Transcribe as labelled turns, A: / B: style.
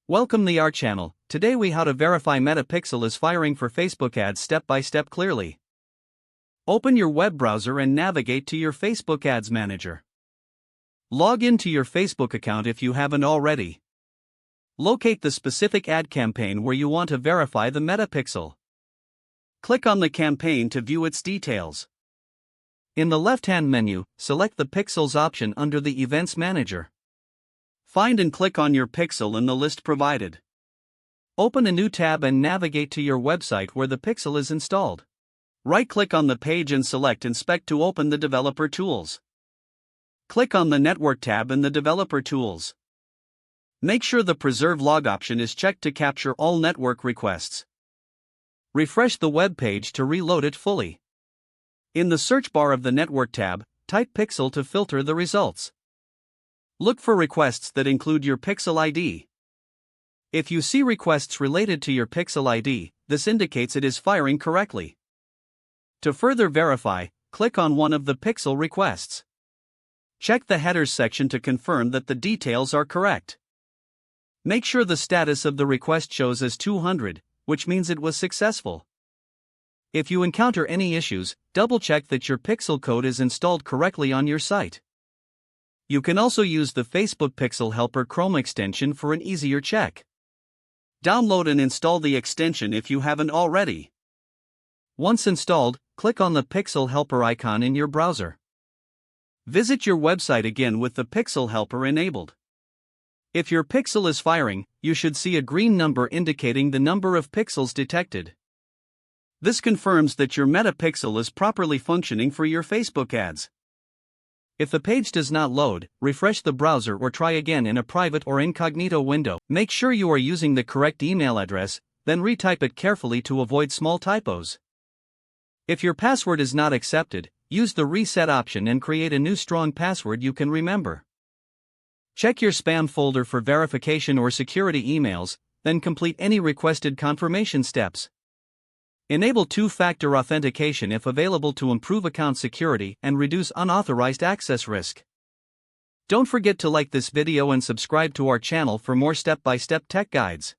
A: Welcome to our channel. Today we how to verify Metapixel is firing for Facebook ads step by step clearly. Open your web browser and navigate to your Facebook Ads Manager. Log into your Facebook account if you haven't already. Locate the specific ad campaign where you want to verify the Metapixel. Click on the campaign to view its details. In the left-hand menu, select the Pixels option under the Events Manager. Find and click on your pixel in the list provided. Open a new tab and navigate to your website where the pixel is installed. Right-click on the page and select Inspect to open the Developer Tools. Click on the Network tab in the Developer Tools. Make sure the Preserve Log option is checked to capture all network requests. Refresh the web page to reload it fully. In the search bar of the Network tab, type Pixel to filter the results. Look for requests that include your Pixel ID. If you see requests related to your Pixel ID, this indicates it is firing correctly. To further verify, click on one of the Pixel requests. Check the headers section to confirm that the details are correct. Make sure the status of the request shows as 200, which means it was successful. If you encounter any issues, double-check that your Pixel code is installed correctly on your site. You can also use the Facebook Pixel Helper Chrome extension for an easier check. Download and install the extension if you haven't already. Once installed, click on the Pixel Helper icon in your browser. Visit your website again with the Pixel Helper enabled. If your pixel is firing, you should see a green number indicating the number of pixels detected. This confirms that your Metapixel is properly functioning for your Facebook ads. If the page does not load, refresh the browser or try again in a private or incognito window. Make sure you are using the correct email address, then retype it carefully to avoid small typos. If your password is not accepted, use the reset option and create a new strong password you can remember. Check your spam folder for verification or security emails, then complete any requested confirmation steps. Enable two-factor authentication if available to improve account security and reduce unauthorized access risk. Don't forget to like this video and subscribe to our channel for more step-by-step tech guides.